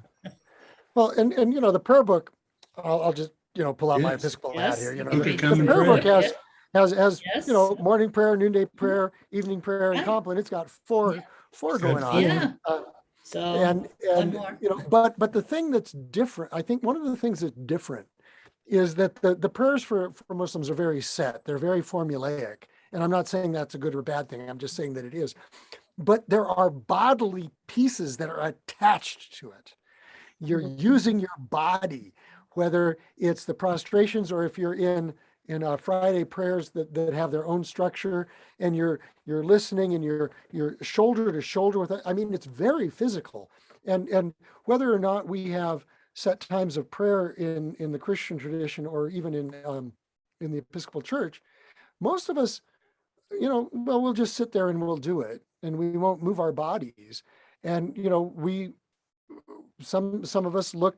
Well, and you know, the prayer book, I'll just, you know, pull out my Yes. Episcopal Yes. hat here. You know, Book of the Common prayer book Prayer. has Yes. you know, morning prayer, noonday prayer, evening prayer, and Right. compline. It's got four Got going on. Yeah. Uh, So and one more. you know, but the thing that's different, I think one of the things that's different is that the prayers for Muslims are very set. They're very formulaic. And I'm not saying that's a good or bad thing. I'm just saying that it is. But there are bodily pieces that are attached to it. You're using your body, whether it's the prostrations or if you're in Friday prayers that have their own structure, and you're listening and you're shoulder to shoulder with it. I mean, it's very physical. And whether or not we have set times of prayer in the Christian tradition or even in the Episcopal Church, most of us, you know, well, we'll just sit there and we'll do it, and we won't move our bodies. And you know, some of us look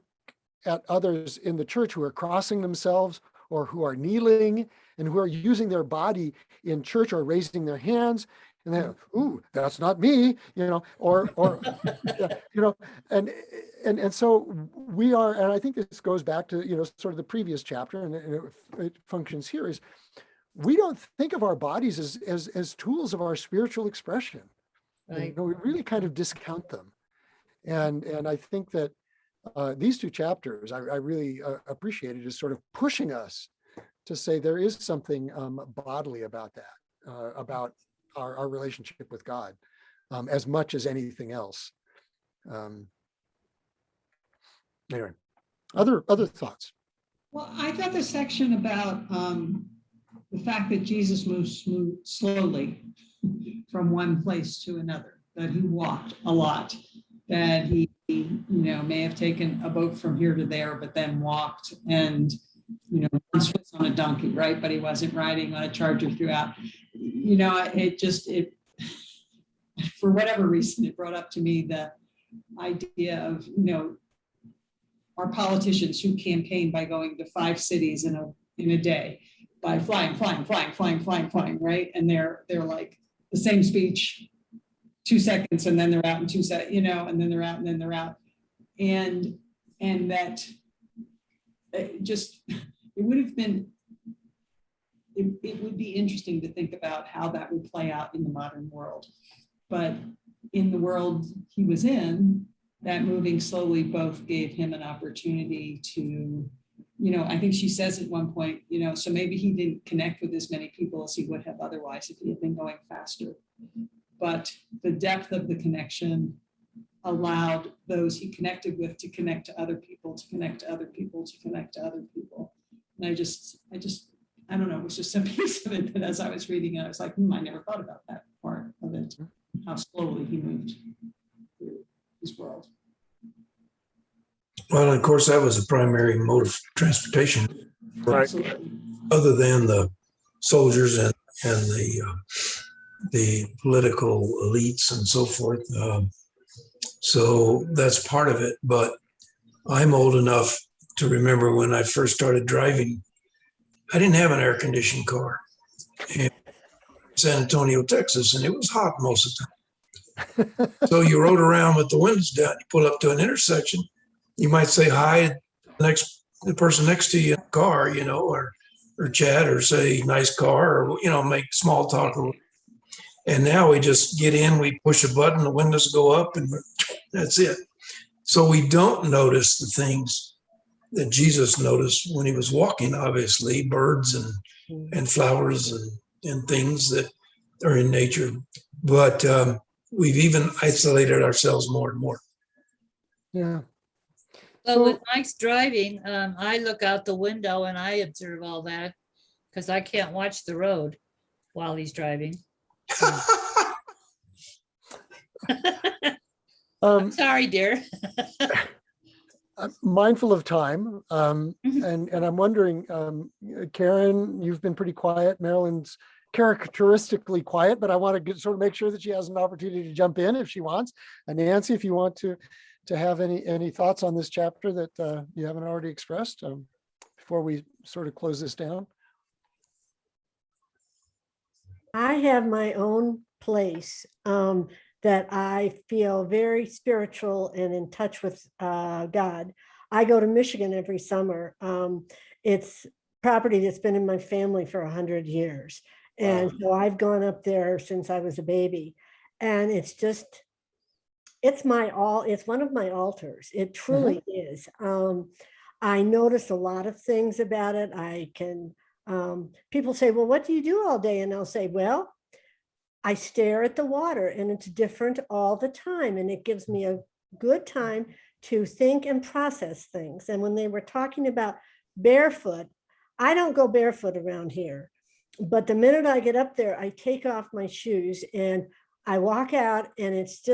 at others in the church who are crossing themselves or who are kneeling and who are using their body in church or raising their hands, and then, ooh, that's not me, you know, or you know, and so we are, and I think this goes back to, you know, sort of the previous chapter, and it functions here, is we don't think of our bodies as tools of our spiritual expression. Right. You know, we really kind of discount them. And I think that these 2 chapters, I really appreciated, as sort of pushing us to say there is something bodily about that, about our relationship with God, as much as anything else. Anyway, other thoughts? Well, I thought the section about the fact that Jesus moved slowly from one place to another, that he walked a lot, that he, you know, may have taken a boat from here to there, but then walked, and, you know, once was on a donkey, right? But he wasn't riding on a charger throughout. You know, it for whatever reason, it brought up to me the idea of, you know, our politicians who campaign by going to 5 cities in a day, by flying, right? And they're like the same speech, 2 seconds, and then they're out in 2 seconds, you know, and then they're out, and then they're out. And that it would have been, it would be interesting to think about how that would play out in the modern world. But in the world he was in, that moving slowly both gave him an opportunity to, you know, I think she says at one point, you know, so maybe he didn't connect with as many people as he would have otherwise if he had been going faster. But the depth of the connection allowed those he connected with to connect to other people, to connect to other people, to connect to other people. And I don't know, it was just a piece of it that as I was reading it, I was like, I never thought about that part of it, how slowly he moved through his world. Well, of course, that was the primary mode of transportation, Right. Absolutely. other than the soldiers and the political elites and so forth. So that's part of it. But I'm old enough to remember when I first started driving, I didn't have an air-conditioned car in San Antonio, Texas, and it was hot most of the time. So you rode around with the windows down. You pull up to an intersection, you might say hi to the person next to you in the car, or chat or say nice car, or make small talk. And now we just get in, we push a button, the windows go up, and that's it. So we don't notice the things that Jesus noticed when he was walking, obviously, birds and flowers and things that are in nature. But we've even isolated ourselves more and more. Yeah. Well, with So- Mike's driving, I look out the window and I observe all that because I can't watch the road while he's driving. I'm sorry, dear. I'm mindful of time, and I'm wondering, Karen, you've been pretty quiet. Marilyn's characteristically quiet, but I want to sort of make sure that she has an opportunity to jump in if she wants. And Nancy, if you want to have any thoughts on this chapter that you haven't already expressed before we sort of close this down. I have my own place that I feel very spiritual and in touch with God. I go to Michigan every summer. It's property that's been in my family for 100 years. And so I've gone up there since I was a baby. And it's one of my altars. It truly is. I notice a lot of things about it. People say, well, what do you do all day? And I'll say, well, I stare at the water and it's different all the time. And it gives me a good time to think and process things. And when they were talking about barefoot, I don't go barefoot around here. But the minute I get up there, I take off my shoes and I walk out and it's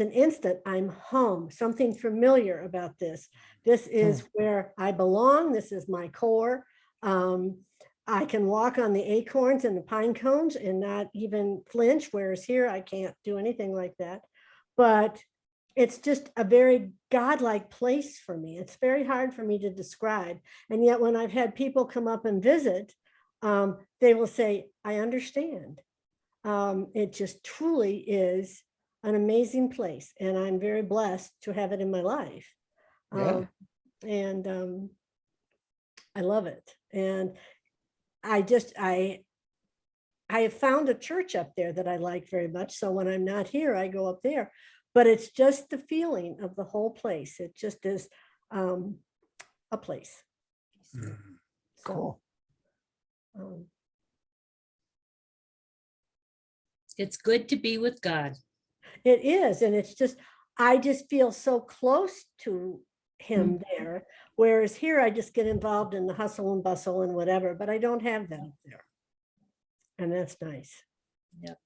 an instant. I'm home, something familiar about this. This is where I belong. This is my core. I can walk on the acorns and the pine cones and not even flinch, whereas here I can't do anything like that. But it's just a very godlike place for me. It's very hard for me to describe. And yet when I've had people come up and visit, they will say, I understand. It just truly is an amazing place. And I'm very blessed to have it in my life. Yeah. And I love it. And I have found a church up there that I like very much. So when I'm not here, I go up there. But it's just the feeling of the whole place. It just is a place. Cool. It's good to be with God. It is. And it's just, I just feel so close to him there. Whereas here, I just get involved in the hustle and bustle and whatever, but I don't have that up there. And that's nice. Yep.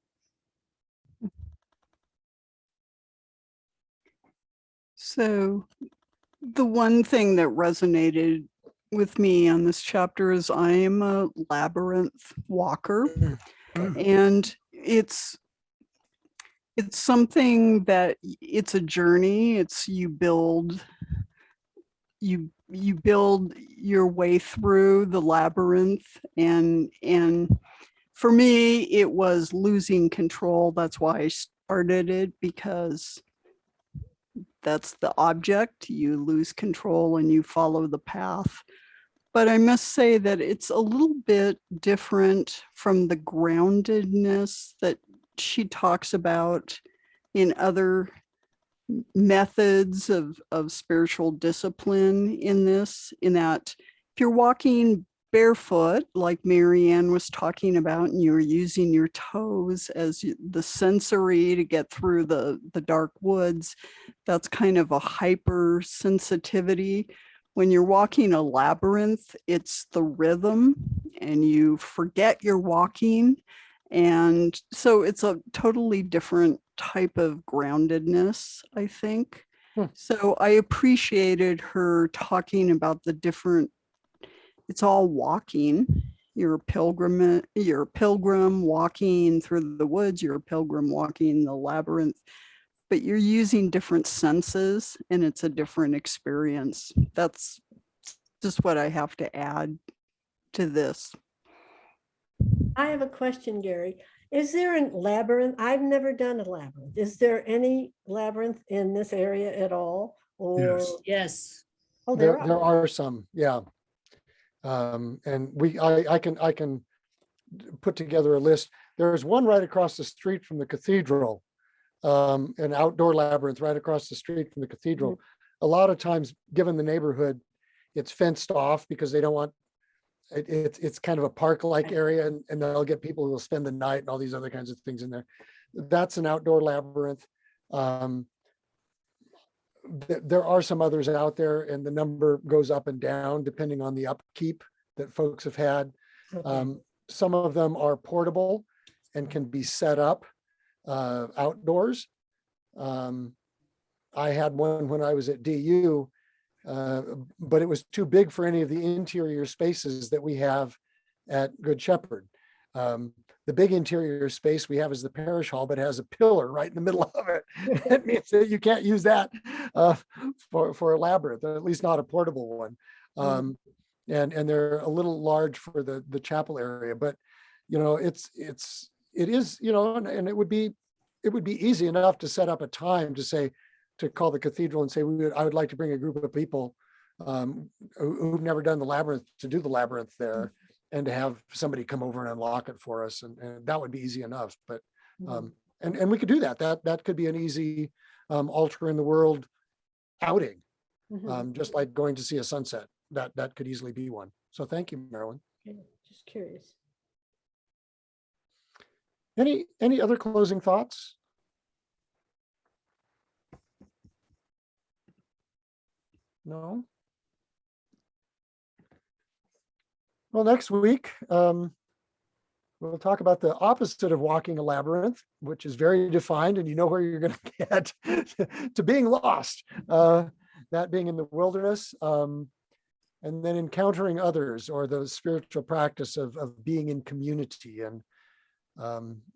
So the one thing that resonated with me on this chapter is I am a labyrinth walker, and it's something that it's a journey. It's you build your way through the labyrinth, and for me it was losing control. That's why I started it, because that's the object. You lose control and you follow the path. But I must say that it's a little bit different from the groundedness that she talks about in other methods of spiritual discipline in this, in that if you're walking barefoot, like Marianne was talking about, and you're using your toes as the sensory to get through the dark woods, that's kind of a hypersensitivity. when you're walking a labyrinth, it's the rhythm and you forget you're walking. And so it's a totally different type of groundedness, I think. Hmm. So I appreciated her talking about the different, it's all walking. You're a pilgrim walking through the woods, you're a pilgrim walking the labyrinth, but you're using different senses and it's a different experience. That's just what I have to add to this. I have a question, Gary. Is there a labyrinth? I've never done a labyrinth. Is there any labyrinth in this area at all? Or, Yes. Yes. oh, There there are. are some, yeah. And I can put together a list. There's one right across the street from the cathedral, an outdoor labyrinth right across the street from the cathedral. A lot of times, given the neighborhood, it's fenced off because they don't want, it's kind of a park-like area, and they'll get people who will spend the night and all these other kinds of things in there. That's an outdoor labyrinth. There are some others out there, and the number goes up and down depending on the upkeep that folks have had. Okay. Some of them are portable and can be set up outdoors. I had one when I was at DU, but it was too big for any of the interior spaces that we have at Good Shepherd. The big interior space we have is the parish hall, but has a pillar right in the middle of it. It means that you can't use that for a labyrinth, at least not a portable one. And they're a little large for the chapel area, but you know, it is, you know, and it would be easy enough to set up a time to call the cathedral and say, I would like to bring a group of people who've never done the labyrinth to do the labyrinth there, and to have somebody come over and unlock it for us. And that would be easy enough, but, and we could do that. That could be an easy altar in the world outing, just like going to see a sunset. That could easily be one. So thank you, Marilyn. Okay, just curious. Any other closing thoughts? No? Well, next week, we'll talk about the opposite of walking a labyrinth, which is very defined, and you know where you're going to get to being lost, that being in the wilderness, and then encountering others, or the spiritual practice of being in community. And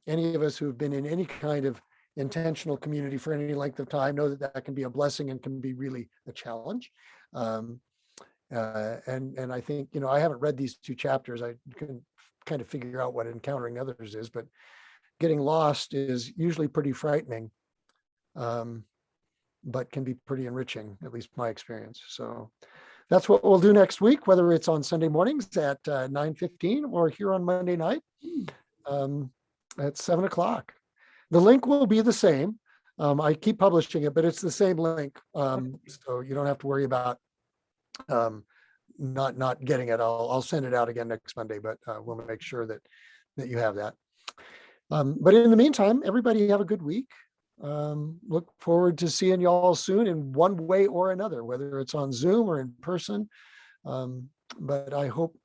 any of us who've been in any kind of intentional community for any length of time know that can be a blessing and can be really a challenge. And I think, you know, I haven't read these two chapters. I can kind of figure out what encountering others is, but getting lost is usually pretty frightening, but can be pretty enriching, at least my experience. So that's what we'll do next week, whether it's on Sunday mornings at 9:15 or here on Monday night at 7 o'clock. The link will be the same. I keep publishing it, but it's the same link. So you don't have to worry about not getting it. I'll send it out again next Monday, but we'll make sure that you have that. But in the meantime, everybody have a good week. Look forward to seeing y'all soon in one way or another, whether it's on Zoom or in person. But I hope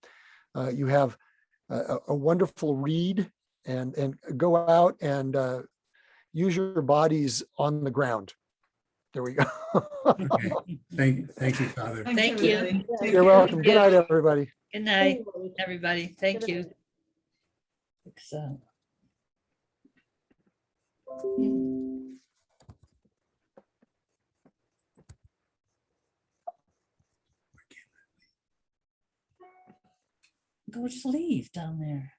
you have a wonderful read and go out and use your bodies on the ground. There we go. Okay. Thank you, Father. Thanks, Thank you. everybody. Take You're care. welcome. Good night, everybody. Good night, everybody. Thank Good you. night. So. Go just leave down there.